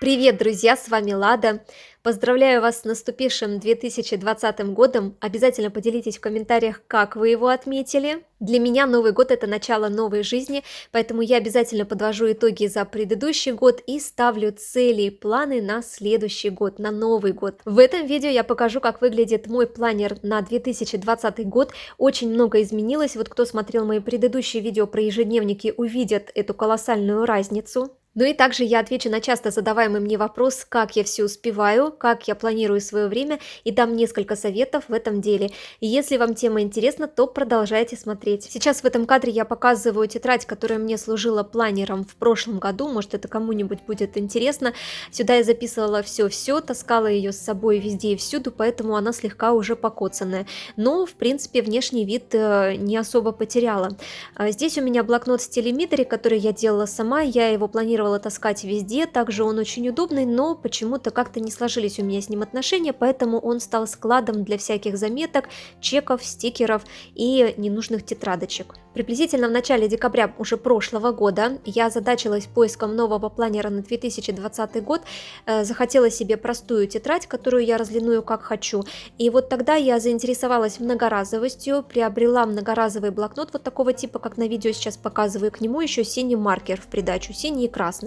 Привет, друзья, с вами Лада. Поздравляю вас с наступившим 2020 годом. Обязательно поделитесь в комментариях, как вы его отметили. Для меня Новый год – это начало новой жизни, поэтому я обязательно подвожу итоги за предыдущий год и ставлю цели и планы на следующий год, на Новый год. В этом видео я покажу, как выглядит мой планер на 2020 год. Очень много изменилось. Вот кто смотрел мои предыдущие видео про ежедневники, увидят эту колоссальную разницу. Ну и также я отвечу на часто задаваемый мне вопрос, как я все успеваю, как я планирую свое время, и дам несколько советов в этом деле. И если вам тема интересна, то продолжайте смотреть. Сейчас в этом кадре я показываю тетрадь, которая мне служила планером в прошлом году, может это кому-нибудь будет интересно. Сюда я записывала все-все, таскала ее с собой везде и всюду, поэтому она слегка уже покоцанная. Но, в принципе, внешний вид не особо потеряла. Здесь у меня блокнот в стиле Мидори, который я делала сама, я его планировала таскать везде, также он очень удобный, но почему-то как-то не сложились у меня с ним отношения, поэтому он стал складом для всяких заметок, чеков, стикеров и ненужных тетрадочек. Приблизительно в начале декабря уже прошлого года я озадачилась поиском нового планера на 2020 год, захотела себе простую тетрадь, которую я разлиную как хочу, и вот тогда я заинтересовалась многоразовостью, приобрела многоразовый блокнот вот такого типа, как на видео сейчас показываю, к нему еще синий маркер в придачу, синий и красный.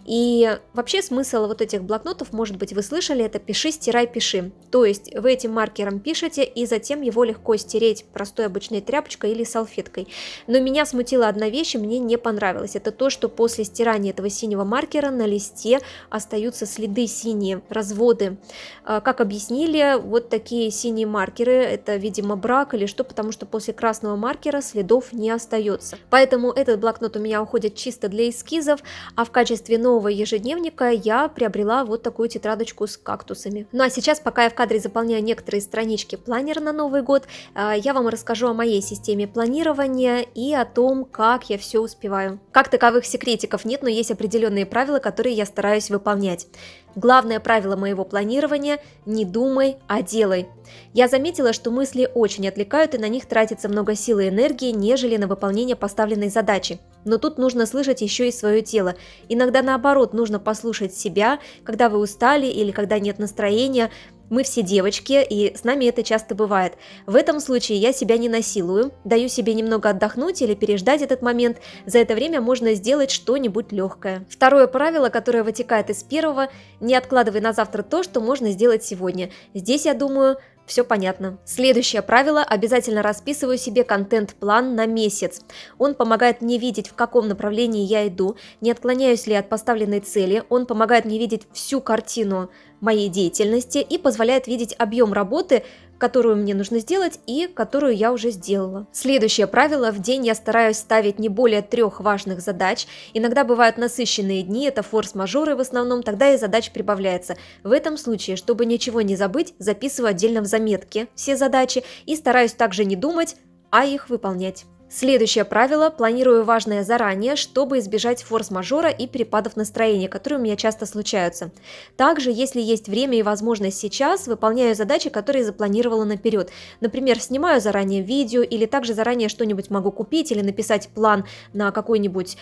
И вообще смысл вот этих блокнотов, может быть, вы слышали, это пиши, стирай, пиши. То есть вы этим маркером пишете, и затем его легко стереть простой обычной тряпочкой или салфеткой. Но меня смутила одна вещь, и мне не понравилось. Это то, что после стирания этого синего маркера на листе остаются следы синие, разводы. Как объяснили, вот такие синие маркеры, это, видимо, брак или что, потому что после красного маркера следов не остается. Поэтому этот блокнот у меня уходит чисто для эскизов, а в качестве нового ежедневника я приобрела вот такую тетрадочку с кактусами. Ну а сейчас, пока я в кадре заполняю некоторые странички планера на Новый год, я вам расскажу о моей системе планирования и о том, как я все успеваю. Как таковых секретиков нет, но есть определенные правила, которые я стараюсь выполнять. Главное правило моего планирования – не думай, а делай. Я заметила, что мысли очень отвлекают и на них тратится много сил и энергии, нежели на выполнение поставленной задачи. Но тут нужно слышать еще и свое тело. Иногда наоборот нужно послушать себя, когда вы устали или когда нет настроения. Мы все девочки, и с нами это часто бывает. В этом случае я себя не насилую, даю себе немного отдохнуть или переждать этот момент. За это время можно сделать что-нибудь легкое. Второе правило, которое вытекает из первого – не откладывай на завтра то, что можно сделать сегодня. Здесь, я думаю, все понятно. Следующее правило – обязательно расписываю себе контент-план на месяц. Он помогает мне видеть, в каком направлении я иду, не отклоняюсь ли от поставленной цели, он помогает мне видеть всю картину моей деятельности и позволяет видеть объем работы, которую мне нужно сделать и которую я уже сделала. Следующее правило: в день я стараюсь ставить не более 3 важных задач. Иногда бывают насыщенные дни, это форс-мажоры в основном, тогда и задач прибавляется. В этом случае, чтобы ничего не забыть, записываю отдельно в заметке все задачи и стараюсь также не думать, а их выполнять. Следующее правило: планирую важное заранее, чтобы избежать форс-мажора и перепадов настроения, которые у меня часто случаются. Также, если есть время и возможность сейчас, выполняю задачи, которые запланировала наперед. Например, снимаю заранее видео или также заранее что-нибудь могу купить или написать план на какой-нибудь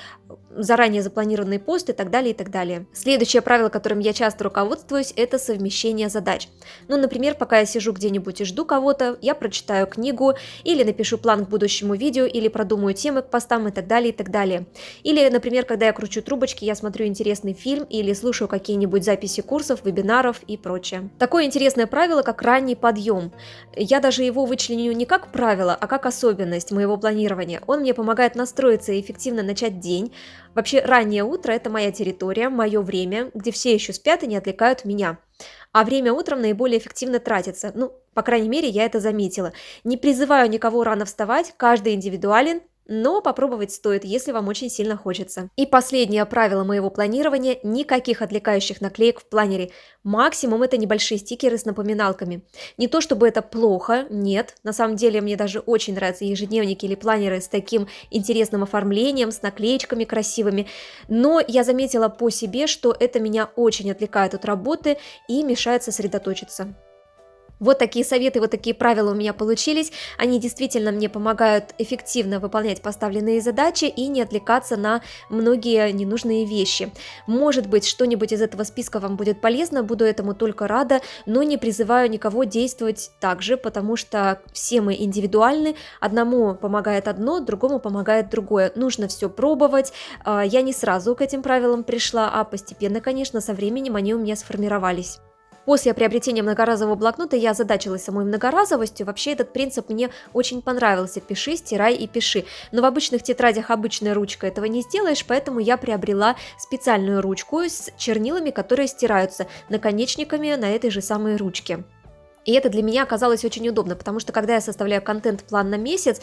заранее запланированный пост и так далее, и так далее. Следующее правило, которым я часто руководствуюсь, это совмещение задач. Ну, например, пока я сижу где-нибудь и жду кого-то, я прочитаю книгу или напишу план к будущему видео, или продумаю темы к постам и так далее, и так далее. Или, например, когда я кручу трубочки, я смотрю интересный фильм или слушаю какие-нибудь записи курсов, вебинаров и прочее. Такое интересное правило, как ранний подъем. Я даже его вычленю не как правило, а как особенность моего планирования. Он мне помогает настроиться и эффективно начать день. Вообще, раннее утро – это моя территория, мое время, где все еще спят и не отвлекают меня. А время утром наиболее эффективно тратится. Ну, по крайней мере, я это заметила. Не призываю никого рано вставать, каждый индивидуален, но попробовать стоит, если вам очень сильно хочется. И последнее правило моего планирования – никаких отвлекающих наклеек в планере. Максимум – это небольшие стикеры с напоминалками. Не то чтобы это плохо, нет. На самом деле мне даже очень нравятся ежедневники или планеры с таким интересным оформлением, с наклеечками красивыми. Но я заметила по себе, что это меня очень отвлекает от работы и мешает сосредоточиться. Вот такие советы, вот такие правила у меня получились. Они действительно мне помогают эффективно выполнять поставленные задачи и не отвлекаться на многие ненужные вещи. Может быть, что-нибудь из этого списка вам будет полезно, буду этому только рада, но не призываю никого действовать так же, потому что все мы индивидуальны, одному помогает одно, другому помогает другое. Нужно все пробовать. Я не сразу к этим правилам пришла, а постепенно, конечно, со временем они у меня сформировались. После приобретения многоразового блокнота я озадачилась самой многоразовостью. Вообще этот принцип мне очень понравился. Пиши, стирай и пиши. Но в обычных тетрадях обычная ручка этого не сделаешь, поэтому я приобрела специальную ручку с чернилами, которые стираются наконечниками на этой же самой ручке. И это для меня оказалось очень удобно, потому что когда я составляю контент-план на месяц,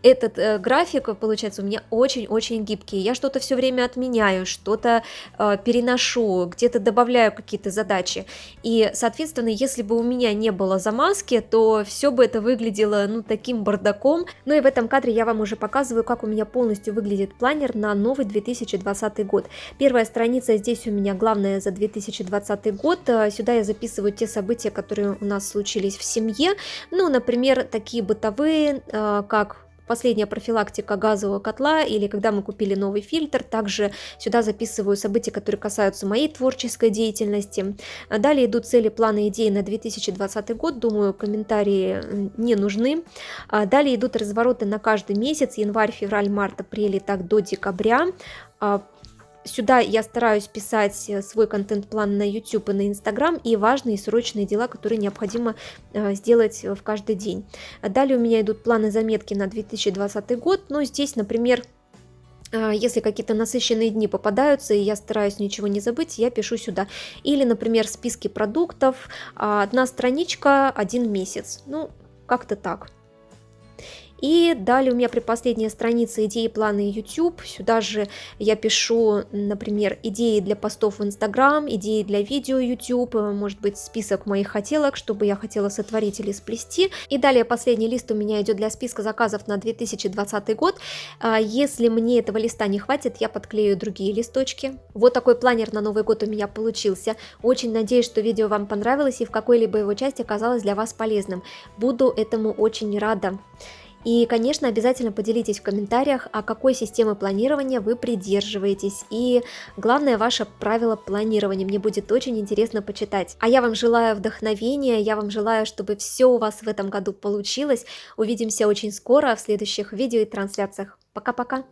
этот график, получается, у меня очень-очень гибкий. Я что-то все время отменяю, что-то переношу, где-то добавляю какие-то задачи. И, соответственно, если бы у меня не было замазки, то все бы это выглядело, ну, таким бардаком. Ну и в этом кадре я вам уже показываю, как у меня полностью выглядит планер на новый 2020 год. Первая страница здесь у меня главная за 2020 год. Сюда я записываю те события, которые у нас случились в семье, ну, например, такие бытовые, как последняя профилактика газового котла или когда мы купили новый фильтр. Также сюда записываю события, которые касаются моей творческой деятельности. Далее идут цели, планы, идеи на 2020 год. Думаю, комментарии не нужны. Далее идут развороты на каждый месяц: январь, февраль, март, апрель и так до декабря. Сюда я стараюсь писать свой контент-план на YouTube и на Instagram и важные срочные дела, которые необходимо сделать в каждый день. Далее у меня идут планы, заметки на 2020 год. Но здесь, например, если какие-то насыщенные дни попадаются, и я стараюсь ничего не забыть, я пишу сюда. Или, например, списки продуктов, одна страничка, 1 месяц. Ну, как-то так. И далее у меня предпоследняя страница: идеи, планы YouTube. Сюда же я пишу, например, идеи для постов в Instagram, идеи для видео YouTube, может быть, список моих хотелок, что бы я хотела сотворить или сплести. И далее последний лист у меня идет для списка заказов на 2020 год. Если мне этого листа не хватит, я подклею другие листочки. Вот такой планер на Новый год у меня получился. Очень надеюсь, что видео вам понравилось и в какой-либо его части оказалось для вас полезным. Буду этому очень рада. И, конечно, обязательно поделитесь в комментариях, о какой системе планирования вы придерживаетесь. И главное, ваше правило планирования. Мне будет очень интересно почитать. А я вам желаю вдохновения, я вам желаю, чтобы все у вас в этом году получилось. Увидимся очень скоро в следующих видео и трансляциях. Пока-пока!